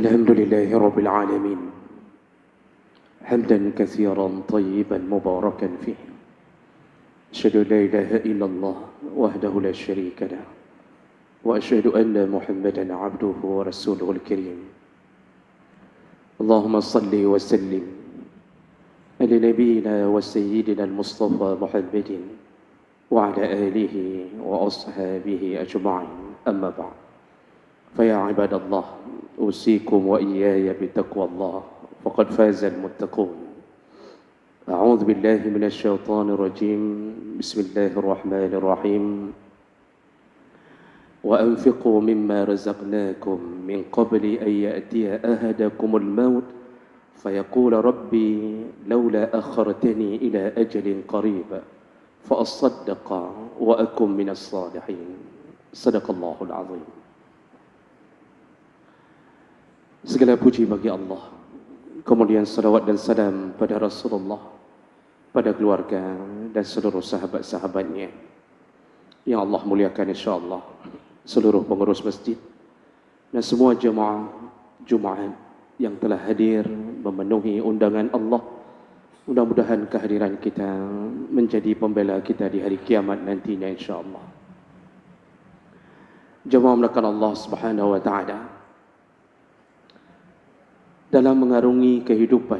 الحمد لله رب العالمين حمدا كثيرا طيبا مباركا فيه. أشهد أن لا إله إلا الله وحده لا شريك له وأشهد أن محمدا عبده ورسوله الكريم. اللهم صل وسلم على نبينا وسيدنا المصطفى محمد وعلى آله وأصحابه أجمعين. أما بعد، فيا عباد الله، أوصيكم وإياي بتقوى الله، فقد فاز المتقون. أعوذ بالله من الشيطان الرجيم. بسم الله الرحمن الرحيم. وأنفقوا مما رزقناكم من قبل أن يأتي أحدكم الموت فيقول ربي لولا أخرتني إلى أجل قريب فأصدق وأكن من الصالحين. صدق الله العظيم. Segala puji bagi Allah, kemudian salawat dan salam pada Rasulullah, pada keluarga dan seluruh sahabat-sahabatnya yang Allah muliakan insyaAllah, seluruh pengurus masjid dan semua jemaah Jumaat yang telah hadir memenuhi undangan Allah. Mudah-mudahan kehadiran kita menjadi pembela kita di hari kiamat nantinya insyaAllah. Jemaah melakukan Allah Subhanahu wa ta'ala, dalam mengarungi kehidupan,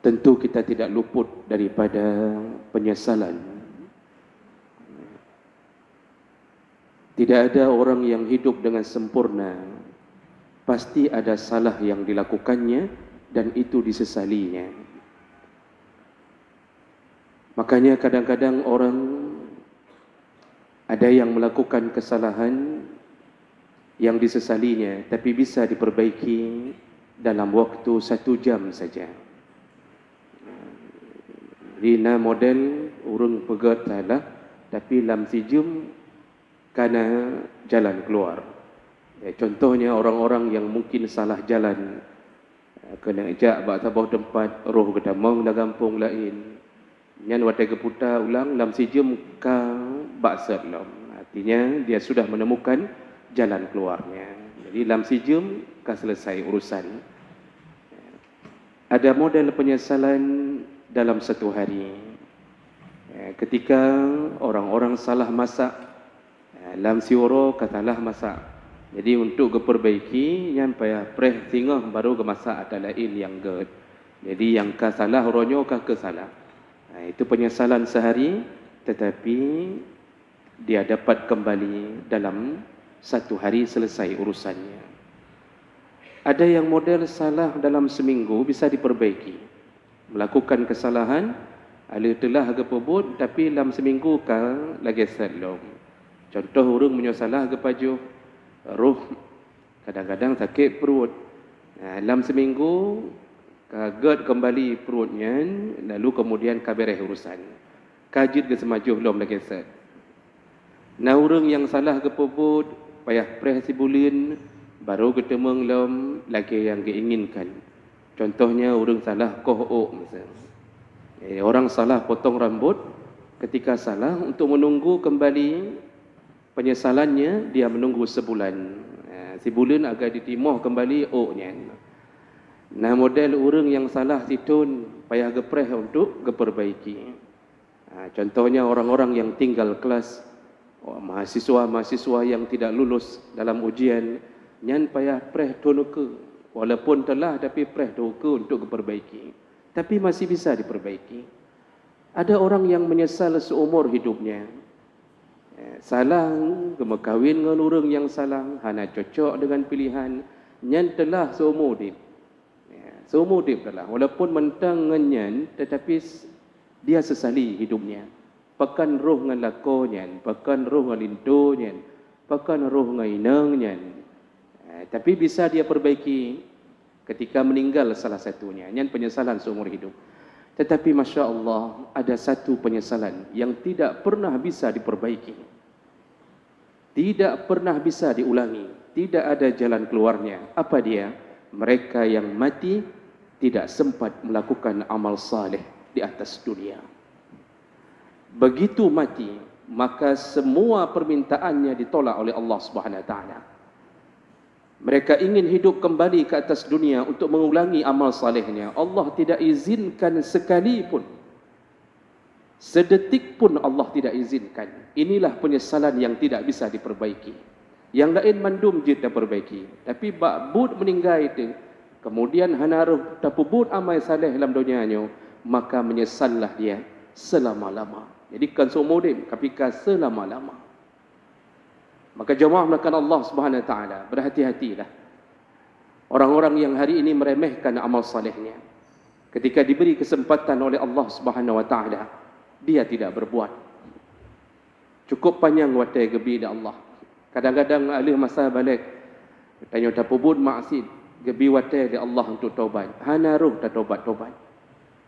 tentu kita tidak luput daripada penyesalan. Tidak ada orang yang hidup dengan sempurna. Pasti ada salah yang dilakukannya dan itu disesalinya. Makanya kadang-kadang orang ada yang melakukan kesalahan yang disesalinya, tapi bisa diperbaiki dalam waktu 1 jam saja. Rina model urung pegat salah, tapi dalam sejam karena jalan keluar. Contohnya orang-orang yang mungkin salah jalan, kena ajak bak tabah tempat, roh kata mau dah kampung lain. Nyan watai keputar ulang dalam sejam ka bak salam. Artinya dia sudah menemukan jalan keluarnya. Jadi dalam sejam akan selesai urusan. Ada model penyesalan dalam satu hari. Ketika orang-orang salah masak, dalam sioro katalah masak. Jadi untuk diperbaiki, yang payah preh tingah baru ke masak ada lain yang ged. Jadi yang ka salah ronyo ka ke salah. Itu penyesalan sehari, tetapi dia dapat kembali dalam 1 hari selesai urusannya. Ada yang model salah dalam seminggu bisa diperbaiki. Melakukan kesalahan, ala telah ke pebut, tapi dalam seminggu ka lagi salam. Contoh orang menyosalah ke pajuh, roh kadang-kadang sakit perut. Dalam seminggu kaget kembali perutnya, lalu kemudian kabereh urusan. Kajit ke semajuh belum lagi set. Nah, orang yang salah ke pebut, payah preh sibulin, baru ketemu lom lagi yang diinginkan. Contohnya orang salah kohok misalnya. Orang salah potong rambut, ketika salah untuk menunggu kembali penyesalannya, dia menunggu sebulan. Sebulan agar ditimuh kembali oknya. Nah, model orang yang salah situn payah gepreh untuk diperbaiki. Contohnya orang-orang yang tinggal kelas, mahasiswa-mahasiswa yang tidak lulus dalam ujian, nyan payah preh tonuke, walaupun telah tapi preh tonuke untuk diperbaiki, tapi masih bisa diperbaiki. Ada orang yang menyesal seumur hidupnya. Salah kemekawin dengan orang yang salah, hana cocok dengan pilihan, nyan telah seumur hidup. Seumur hidup telah, walaupun mentang ngan, tetapi dia sesali hidupnya. Pakan roh ngan lakonya, pakan roh ngan lintunya, pakan roh ngan inangnya. Tapi bisa dia perbaiki ketika meninggal salah satunya. Yang penyesalan seumur hidup. Tetapi Masya Allah, ada satu penyesalan yang tidak pernah bisa diperbaiki. Tidak pernah bisa diulangi. Tidak ada jalan keluarnya. Apa dia? Mereka yang mati tidak sempat melakukan amal saleh di atas dunia. Begitu mati, maka semua permintaannya ditolak oleh Allah Subhanahu wa taala. Mereka ingin hidup kembali ke atas dunia untuk mengulangi amal salehnya. Allah tidak izinkan sekalipun. Sedetik pun Allah tidak izinkan. Inilah penyesalan yang tidak bisa diperbaiki. Yang lain mandum je dah perbaiki. Tapi bud meninggal itu, kemudian hanaruh tapubut amal saleh dalam dunianya, maka menyesallah dia selama-lama. Jadi kan seumur hidup, tapi selama-lama. Maka jemaah melakukan Allah Subhanahu Wa Taala, berhati-hatilah. Orang-orang yang hari ini meremehkan amal salehnya, ketika diberi kesempatan oleh Allah Subhanahu Wa Taala, dia tidak berbuat. Cukup panjang watai gebi dah Allah. Kadang-kadang alih masa balik, tanya tak pubut maksiat, gebi watai dia Allah untuk taubat. Hanaruh tak taubat-taubat.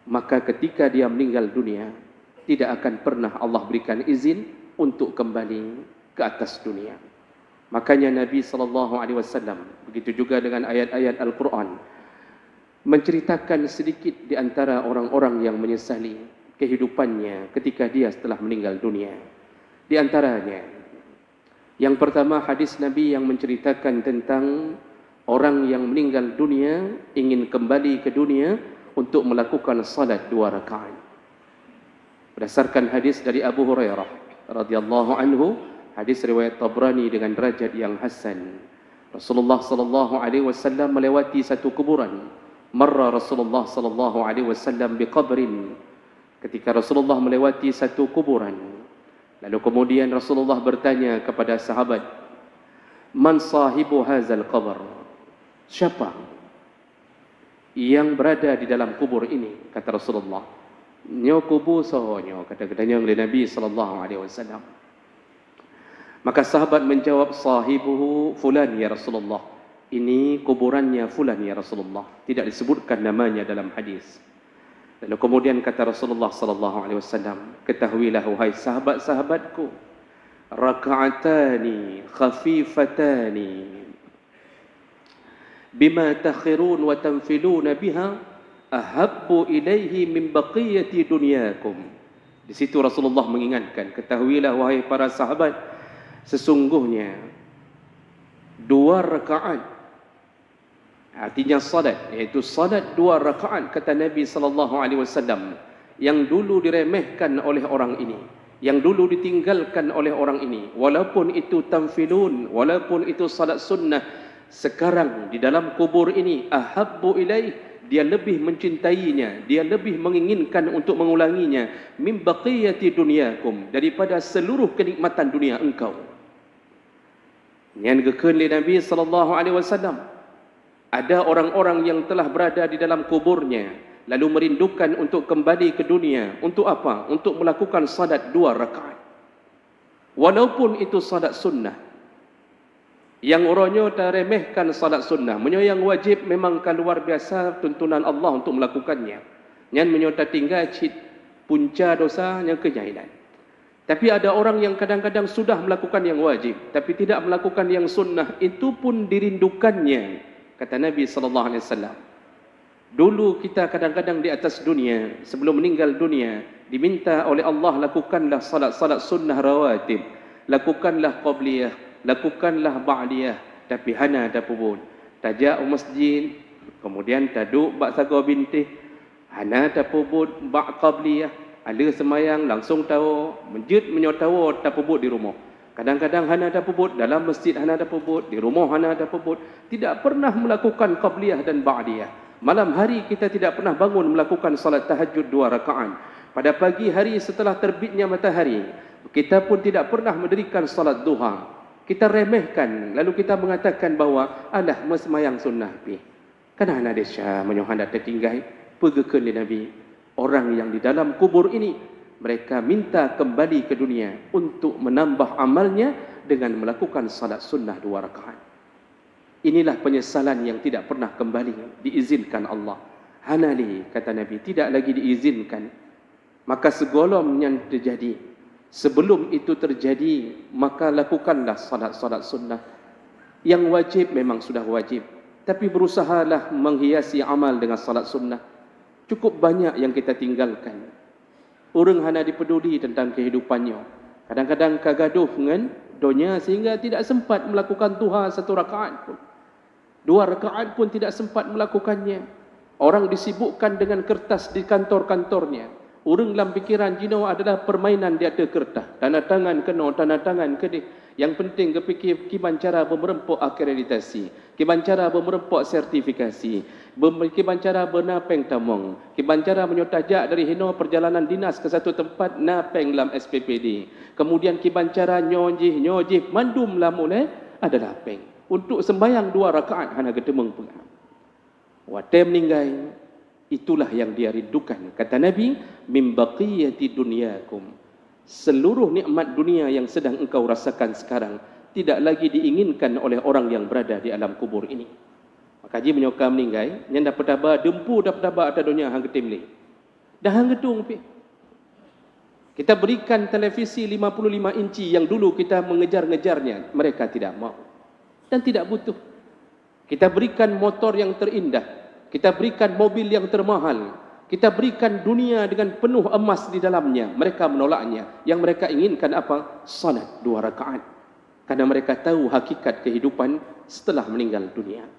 Maka ketika dia meninggal dunia, tidak akan pernah Allah berikan izin untuk kembali ke atas dunia. Makanya Nabi SAW, begitu juga dengan ayat-ayat Al-Quran, menceritakan sedikit di antara orang-orang yang menyesali kehidupannya ketika dia setelah meninggal dunia. Di antaranya, yang pertama hadis Nabi yang menceritakan tentang orang yang meninggal dunia ingin kembali ke dunia untuk melakukan salat 2 rakaat. Berdasarkan hadis dari Abu Hurairah radhiyallahu anhu, hadis riwayat Tabrani dengan derajat yang hasan. Rasulullah sallallahu alaihi wasallam melewati satu kuburan. Marra Rasulullah sallallahu alaihi wasallam biqabrin. Ketika Rasulullah melewati satu kuburan, lalu kemudian Rasulullah bertanya kepada sahabat, "Man sahibu hadzal qabr?" Siapa yang berada di dalam kubur ini? Kata Rasulullah. Nyo kubur sohonyo, kata-katanya oleh Nabi sallallahu alaihi wasallam. Maka sahabat menjawab, sahibuhu fulan ya Rasulullah. Ini kuburannya fulan ya Rasulullah. Tidak disebutkan namanya dalam hadis. Lalu kemudian kata Rasulullah sallallahu alaihi wasallam, ketahuilah wahai sahabat-sahabatku, raka'atani khafifatani bima takhirun wa tanfiluna biha ahabbu ilaihi min baqiyati dunyakum. Di situ Rasulullah mengingatkan, ketahuilah wahai para sahabat, sesungguhnya 2 rakaat, artinya salat, iaitu salat 2 rakaat, kata Nabi sallallahu alaihi wasallam, yang dulu diremehkan oleh orang ini, yang dulu ditinggalkan oleh orang ini, walaupun itu tanfilun, walaupun itu salat sunnah, sekarang di dalam kubur ini ahabbu ilaih, dia lebih mencintainya, dia lebih menginginkan untuk mengulanginya, min baqiyati dunyakum, daripada seluruh kenikmatan dunia engkau. Yang gekeun li Nabi sallallahu alaihi wasallam, ada orang-orang yang telah berada di dalam kuburnya lalu merindukan untuk kembali ke dunia. Untuk apa? Untuk melakukan salat 2 rakaat. Walaupun itu salat sunnah. Yang orangnya tak remehkan salat sunnah, yang wajib memang kan luar biasa tuntunan Allah untuk melakukannya. Yang menyota tinggal cit punca dosa yang kejahilan. Tapi ada orang yang kadang-kadang sudah melakukan yang wajib, tapi tidak melakukan yang sunnah, itu pun dirindukannya. Kata Nabi sallallahu alaihi wasallam. Dulu kita kadang-kadang di atas dunia, sebelum meninggal dunia, diminta oleh Allah lakukanlah salat-salat sunnah rawatib, lakukanlah qabliyah, lakukanlah ba'diyah, tapi hana ada pun tajak masjid, kemudian taduk bak sago bintih, hana ada pun bak qabliyah, ada semayang langsung tahu masjid menyotawo tak pun di rumah. Kadang-kadang hana ada pun dalam masjid, hana ada pun di rumah, hana ada pun, tidak pernah melakukan qabliyah dan ba'diyah. Malam hari kita tidak pernah bangun melakukan salat tahajud 2 rakaat. Pada pagi hari setelah terbitnya matahari, kita pun tidak pernah mendirikan salat duha. Kita remehkan, lalu kita mengatakan bahawa alah mesmayang sunnah pi. Kenapa ada syah menyohanda tertinggai? Pegekan di Nabi. Orang yang di dalam kubur ini, mereka minta kembali ke dunia untuk menambah amalnya dengan melakukan salat sunnah 2 rakaat. Inilah penyesalan yang tidak pernah kembali diizinkan Allah. Hanali, kata Nabi, tidak lagi diizinkan. Maka segolom yang terjadi, sebelum itu terjadi, maka lakukanlah salat-salat sunnah. Yang wajib memang sudah wajib, tapi berusahalah menghiasi amal dengan salat sunnah. Cukup banyak yang kita tinggalkan. Orang hanya dipeduli tentang kehidupannya. Kadang-kadang kagaduh dengan dunia sehingga tidak sempat melakukan duha 1 rakaat pun. 2 rakaat pun tidak sempat melakukannya. Orang disibukkan dengan kertas di kantor-kantornya. Urang dalam pikiran jino adalah permainan di atas kertas. Tanda tangan kena, tanda tangan kena. Yang penting kepikir kiban cara bermerempok akreditasi, kiban cara bermerempok sertifikasi, kiban cara bernapeng tamong, kiban cara menyotajak dari hino perjalanan dinas ke satu tempat napeng dalam SPPD. Kemudian kiban cara nyojih mandum lam oleh adalah peng. Untuk sembahyang 2 rakaat hana gedemeng pengam. Watem meninggai, itulah yang dia rindukan. Kata Nabi, min baqiyati dunyakum. Seluruh nikmat dunia yang sedang engkau rasakan sekarang tidak lagi diinginkan oleh orang yang berada di alam kubur ini. Maka ji menyokam meninggai, yang dapat daba dempu dapat daba atas dunia hang getim li. Dah hang gedung pi. Kita berikan televisi 55 inci yang dulu kita mengejar-ngejarnya, mereka tidak mau dan tidak butuh. Kita berikan motor yang terindah, kita berikan mobil yang termahal, kita berikan dunia dengan penuh emas di dalamnya. Mereka menolaknya. Yang mereka inginkan apa? Salat 2 rakaat. Karena mereka tahu hakikat kehidupan setelah meninggal dunia.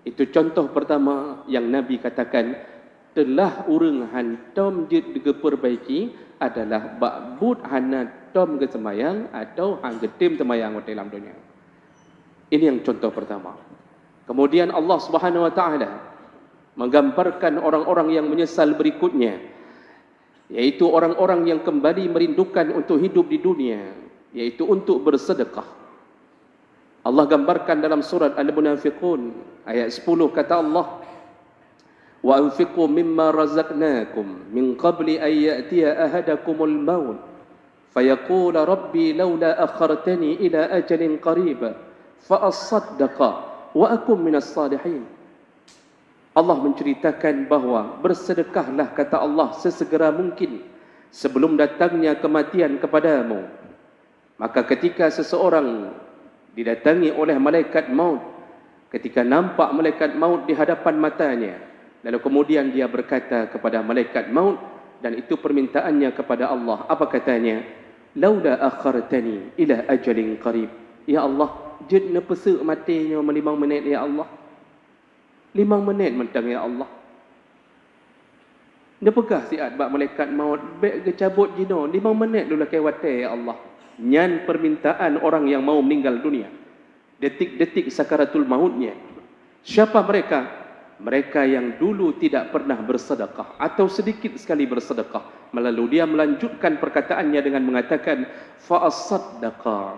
Itu contoh pertama yang Nabi katakan, telah urang hantom jid diperbaiki adalah ba'bud hana tom ke semayang atau hang getim semayang dalam dunia. Ini yang contoh pertama. Kemudian Allah Subhanahu wa taala menggambarkan orang-orang yang menyesal berikutnya, yaitu orang-orang yang kembali merindukan untuk hidup di dunia, yaitu untuk bersedekah. Allah gambarkan dalam surat Al-Munafiqun ayat 10, kata Allah, wa anfiqu mimma razaqnakum min qabli an ya'tiya ahadakumul maut fayaqula rabbi laula akhartani ila ajalin qarib fa asaddaqa wa akum minas salihin. Allah menceritakan bahawa bersedekahlah, kata Allah, sesegera mungkin sebelum datangnya kematian kepadamu. Maka ketika seseorang didatangi oleh malaikat maut, ketika nampak malaikat maut di hadapan matanya, lalu kemudian dia berkata kepada malaikat maut, dan itu permintaannya kepada Allah, apa katanya? Laula akhartani ila ajalin qarib. Ya Allah, jadna pesuk matinya 5 minit ya Allah. 5 minit mentang ya Allah. Dia pegah siat bak malaikat maut, bek gecabut jino 5 minit dulu ke wate ya Allah. Nyan permintaan orang yang mau meninggal dunia. Detik-detik sakaratul mautnya. Siapa mereka? Mereka yang dulu tidak pernah bersedekah atau sedikit sekali bersedekah. Lalu dia melanjutkan perkataannya dengan mengatakan fa asaddaqa.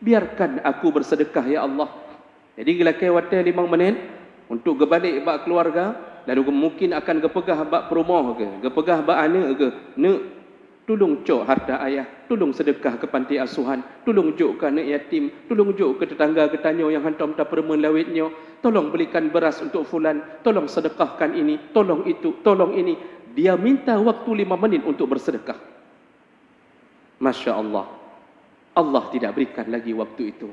Biarkan aku bersedekah ya Allah. Jadi gila ke wate 5 menit untuk gebalik bak keluarga, lalu mungkin akan gepegah bak perumah ke, gepegah bak anak ke, ne tolong cok harta ayah, tolong sedekah ke panti asuhan, tolong jok ke anak yatim, tolong jok ke tetangga getanyo yang hantam tak permen lawitnya, tolong belikan beras untuk fulan, tolong sedekahkan ini, tolong itu, tolong ini. Dia minta waktu 5 menit untuk bersedekah. Masya Allah, Allah tidak berikan lagi waktu itu.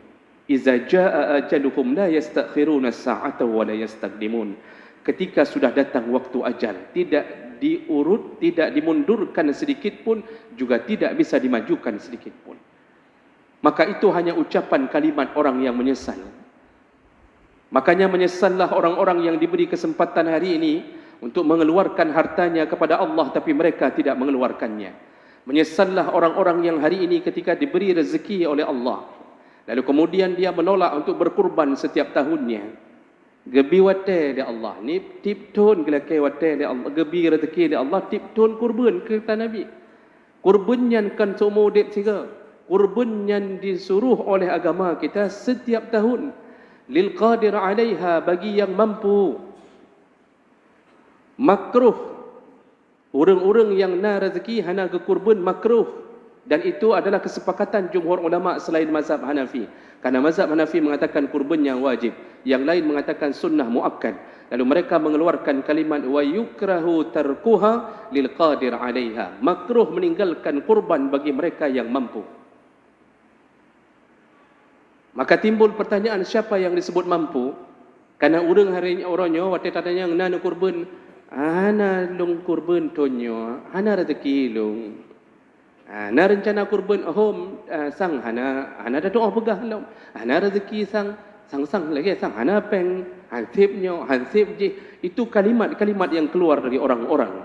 Iza jaa ajaluhum la yastakhiruna sa'ata wa la yastaqdimun. Ketika sudah datang waktu ajal, tidak diurut, tidak dimundurkan sedikit pun, juga tidak bisa dimajukan sedikit pun. Maka itu hanya ucapan kalimat orang yang menyesal. Makanya menyesallah orang-orang yang diberi kesempatan hari ini untuk mengeluarkan hartanya kepada Allah, tapi mereka tidak mengeluarkannya. Menyesallah orang-orang yang hari ini ketika diberi rezeki oleh Allah, lalu kemudian dia menolak untuk berkurban setiap tahunnya. Gebi wate dia Allah. Ni tip tun gelake wate dia Allah. Gebi rezeki dia Allah tip tun kurban kata Nabi. Kurban yang kan semua dek siga. Kurban yang disuruh oleh agama kita setiap tahun. Lil qadir alaiha, bagi yang mampu. Makruh. Orang-orang yang na rezeki hana ke kurban makruh. Dan itu adalah kesepakatan jumhur ulama selain mazhab Hanafi. Karena mazhab Hanafi mengatakan kurbannya wajib, yang lain mengatakan sunnah muakkad. Lalu mereka mengeluarkan kalimat wa yukrahu tarkuha lil qadir 'alaiha. Makruh meninggalkan kurban bagi mereka yang mampu. Maka timbul pertanyaan, siapa yang disebut mampu? Karena urang hari orangnya waktu tanya nana kurban, ana lung kurban tonyo, ana rezeki lung. Na rencana kurban home sang hana dah doa pegah lau. Hana rezeki sang sang-sang lagi sang hana peng, hansipnya, hansip je. Itu kalimat-kalimat yang keluar dari orang-orang.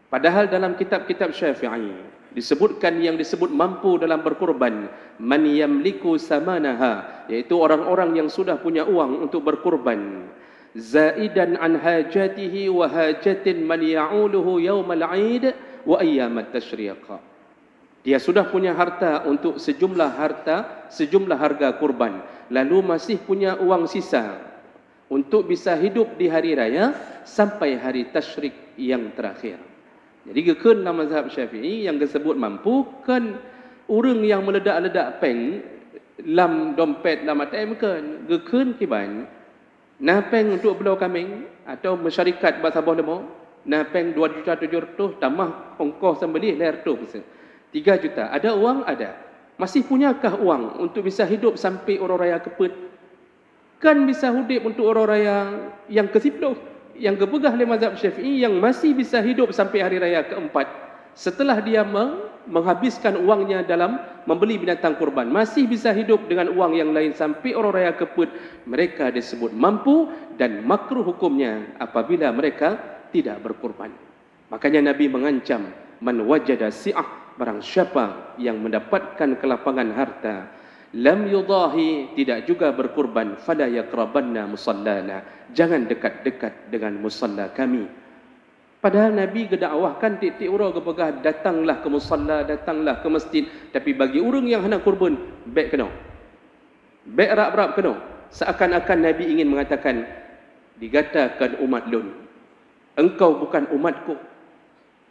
Padahal dalam kitab-kitab Syafi'i disebutkan yang disebut mampu dalam berkorban, man yamliku samanaha, yaitu orang-orang yang sudah punya uang untuk berkorban. Zaidan an hajatihi wa hajatin man ya'uluhu yaumal 'id wa ayyamat tasyriq. Dia sudah punya harta untuk sejumlah harga kurban, lalu masih punya uang sisa untuk bisa hidup di hari raya sampai hari tasyrik yang terakhir. Jadi gekeun dalam mazhab Syafi'i yang disebut mampu kan urang yang meledak-ledak peng lam dompet dalam ATM kan gekeun kiban nah peng untuk belau kambing atau masyarakat basabah demo nah peng 2.700.000 tambah ongkos sembelih ler tu 3 juta. Ada uang? Ada. Masih punyakah uang untuk bisa hidup sampai orang raya keput? Kan bisa hidup untuk orang raya yang ke-10, yang kepegah oleh mazhab Syafi'i, yang masih bisa hidup sampai hari raya keempat. Setelah dia menghabiskan uangnya dalam membeli binatang kurban, masih bisa hidup dengan uang yang lain sampai orang raya keput. Mereka disebut mampu dan makruh hukumnya apabila mereka tidak berkurban. Makanya Nabi mengancam, man wajada si'ah, barang siapa yang mendapatkan kelapangan harta, lam yudahi, tidak juga berkurban, fala yaqrabanna musallana, jangan dekat-dekat dengan musalla kami. Padahal Nabi gedakwahkan titik urang kepegah, datanglah ke musalla, datanglah ke masjid. Tapi bagi orang yang hendak kurban, baik kena, baik rap-rap kena. Seakan-akan Nabi ingin mengatakan, digatakan umat lun, engkau bukan umatku,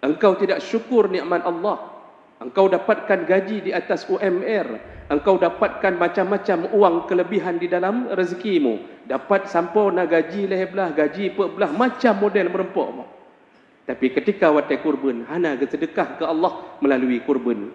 engkau tidak syukur nikmat Allah, engkau dapatkan gaji di atas UMR, engkau dapatkan macam-macam uang kelebihan di dalam rezekimu, dapat sampurna gaji lehbelah, gaji pekbelah, macam model merempuk. Tapi ketika watai kurban, hana sedekah ke Allah melalui kurban,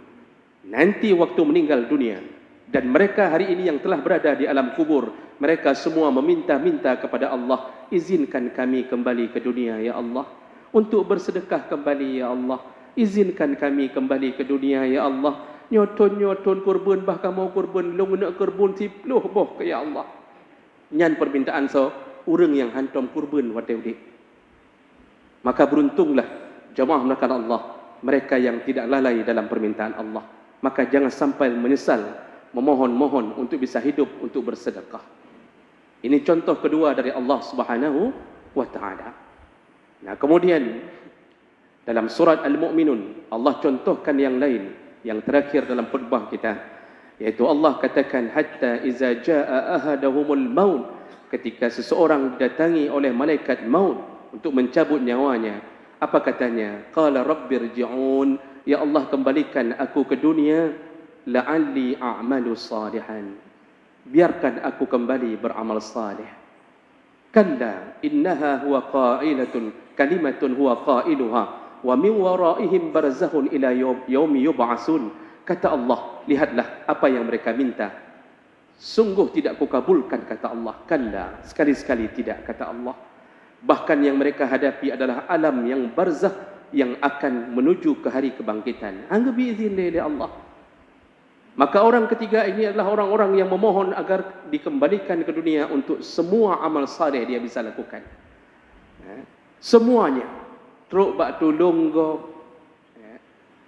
nanti waktu meninggal dunia, dan mereka hari ini yang telah berada di alam kubur, mereka semua meminta-minta kepada Allah, izinkan kami kembali ke dunia ya Allah, untuk bersedekah kembali ya Allah, izinkan kami kembali ke dunia ya Allah. Nyoton kurban, bahkan mau kurban long nak kurban 10 boh ke ya Allah. Nyan permintaan so urang yang hantam kurban watai udik. Maka beruntunglah jemaah melakukan Allah, mereka yang tidak lalai dalam permintaan Allah. Maka jangan sampai menyesal memohon-mohon untuk bisa hidup untuk bersedekah. Ini contoh kedua dari Allah Subhanahu wa taala. Nah, kemudian dalam surat Al-Mu'minun Allah contohkan yang lain, yang terakhir dalam khutbah kita, yaitu Allah katakan hatta iza jaa ahadahumul maut, ketika seseorang didatangi oleh malaikat maut untuk mencabut nyawanya, apa katanya? Qala rabbirji'un, ya Allah kembalikan aku ke dunia, la'alli a'malu salihan, biarkan aku kembali beramal salih. Kalla innaha huwa qailatun kalimatun huwa qailuha wa min waraihim barzahun ila yaumi yub'atsun. Kata Allah, lihatlah apa yang mereka minta, sungguh tidak kukabulkan, kata Allah. Kalla, sekali-sekali tidak, kata Allah. Bahkan yang mereka hadapi adalah alam yang barzah, yang akan menuju ke hari kebangkitan. Hangga biizin oleh Allah. Maka orang ketiga ini adalah orang-orang yang memohon agar dikembalikan ke dunia untuk semua amal saleh dia bisa lakukan. Semuanya. Teruk bak tolong go.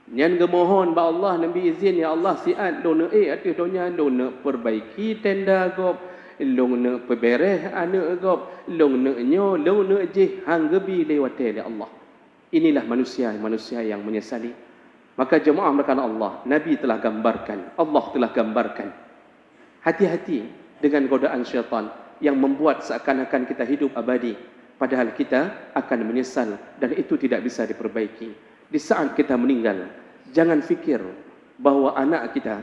Nyan gemohon ba Allah nabi izin ya Allah siat lo ne atis donya lo ne perbaiki tenda go, lo ne perbereh ane go, lo ne nyo lo ne je hanggebi lewat ya Allah. Inilah manusia yang menyesali. Maka jemaah melakukan Allah, Nabi telah gambarkan, Allah telah gambarkan. Hati-hati dengan godaan syaitan yang membuat seakan-akan kita hidup abadi, padahal kita akan menyesal dan itu tidak bisa diperbaiki. Di saat kita meninggal, jangan fikir bahawa anak kita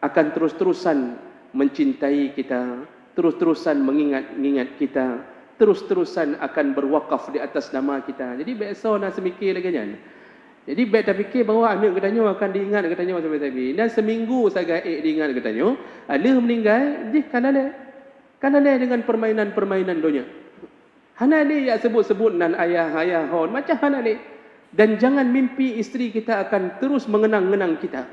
akan terus-terusan mencintai kita, terus-terusan mengingat kita, terus-terusan akan berwakaf di atas nama kita. Jadi biasa nak semikir lagi kan. Jadi baik tak fikir bahawa anak katanya akan diingat katanya sampai tadi. Dan seminggu saja diingat katanya, alih meninggal, dia kanale dengan permainan-permainan dunia. Hanale ya sebut-sebut nan ayah hon macam hanale. Dan jangan mimpi isteri kita akan terus mengenang-enang kita.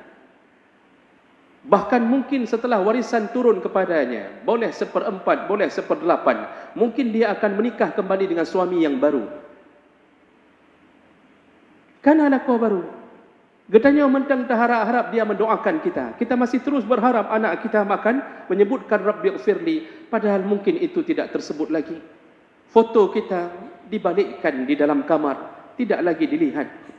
Bahkan mungkin setelah warisan turun kepadanya, boleh 1/4, boleh 1/8, mungkin dia akan menikah kembali dengan suami yang baru. Kan anak kau baru. Getanya mentang dah harap-harap dia mendoakan kita. Kita masih terus berharap anak kita makan, menyebutkan Rabbighfirli, padahal mungkin itu tidak tersebut lagi. Foto kita dibalikkan di dalam kamar, tidak lagi dilihat.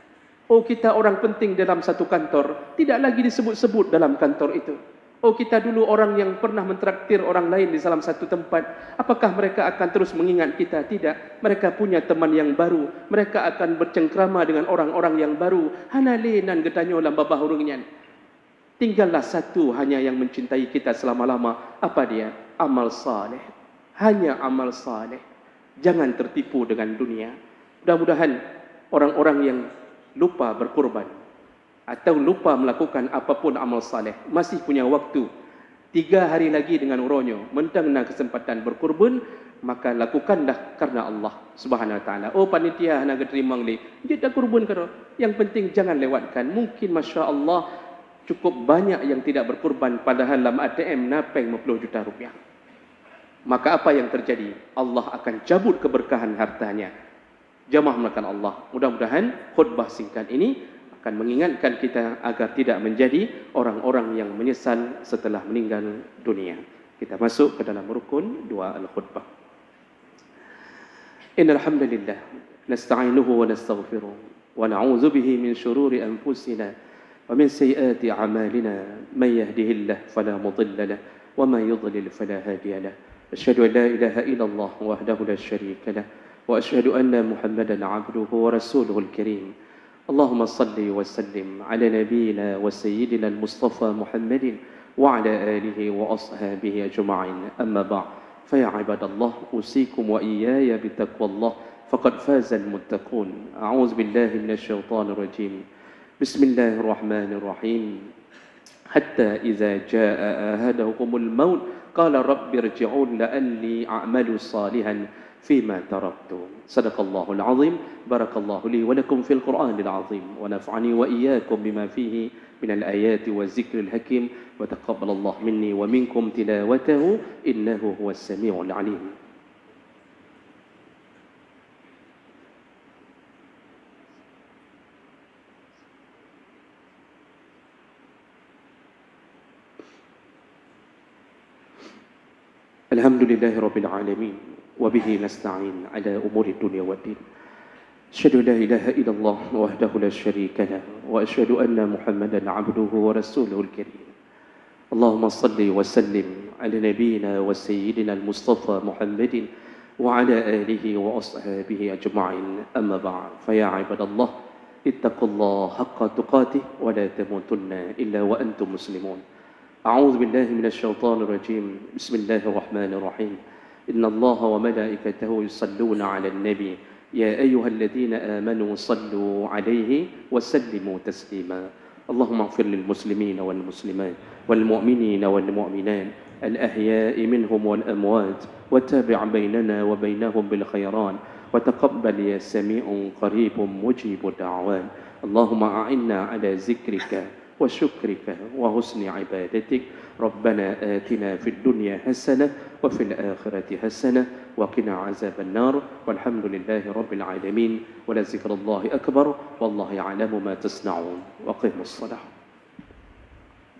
Oh, kita orang penting dalam satu kantor, tidak lagi disebut-sebut dalam kantor itu. Oh, kita dulu orang yang pernah mentraktir orang lain di dalam satu tempat. Apakah mereka akan terus mengingat kita? Tidak. Mereka punya teman yang baru. Mereka akan bercengkrama dengan orang-orang yang baru. Hanalinan getanyo lam babah urungnya. Tinggallah satu hanya yang mencintai kita selama-lama. Apa dia? Amal saleh. Hanya amal saleh. Jangan tertipu dengan dunia. Mudah-mudahan orang-orang yang lupa berkurban atau lupa melakukan apapun amal saleh masih punya waktu 3 hari lagi dengan uronyo mentang nak kesempatan berkurban, maka lakukanlah karena Allah Subhanahu wa taala. Oh, panitia nak terima li dia dah kurban karo, yang penting jangan lewatkan. Mungkin masya-Allah cukup banyak yang tidak berkurban padahal dalam ATM napeng 50 juta rupiah. Maka apa yang terjadi? Allah akan cabut keberkahan hartanya. Jamaah melakukan Allah. Mudah-mudahan khutbah singkat ini akan mengingatkan kita agar tidak menjadi orang-orang yang menyesal setelah meninggal dunia. Kita masuk ke dalam rukun doa al-khutbah. Innal hamdalillah nasta'inuhu wa nastaghfiruh wa na'udzu bihi min shururi anfusina wa min sayyiati a'malina may yahdihillahu fala mudilla lahu wa may yudlil fala hadiya lahu. Asyhadu an la ilaha illallah wahdahu la syarika lahu وأشهد أن محمدا عبده ورسوله الكريم. اللهم صل وسلم على نبينا وسيدنا المصطفى محمد وعلى آله وأصحابه أجمعين. أما بعد فيا عباد الله أوصيكم وإياي بتقوى الله فقد فاز المتقون. أعوذ بالله من الشيطان الرجيم. بسم الله الرحمن الرحيم. حتى إذا جاء أحدهم الموت قال رب ارجعون لعلي أعمل صالحا فيما تركت. صدق الله العظيم. بارك الله لي ولكم في القرآن العظيم ونفعني وإياكم بما فيه من الآيات والذكر الحكيم وتقبل الله مني ومنكم تلاوته إنه هو السميع العليم. الحمد لله رب العالمين وبه نستعين على أمور الدنيا والدين. أشهد أن لا إله إلا الله وحده لا شريك له وأشهد أن محمدا عبده ورسوله الكريم. اللهم صل وسلم على نبينا وسيدنا المصطفى محمد وعلى آله وأصحابه أجمعين. أما بعد فيا عباد الله اتقوا الله حق تقاته ولا تموتن إلا وأنتم مسلمون. أعوذ بالله من الشيطان الرجيم. بسم الله الرحمن الرحيم. إن الله وملائكته يصلون على النبي يا أيها الذين آمنوا صلوا عليه وسلموا تسليما. اللهم اغفر للمسلمين والمسلمات والمؤمنين والمؤمنات الأحياء منهم والأموات وتابع بيننا وبينهم بالخيرات وتقبل يا سميع قريب مجيب الدعوات. اللهم أعنا على ذكرك وشكرك وحسن عبادتك. ربنا آتنا في الدنيا حسنة وفي الآخرة حسنة وقنا عذاب النار. والحمد لله رب العالمين ولذكر الله أكبر والله يعلم ما تصنعون. وقيموا الصلاة.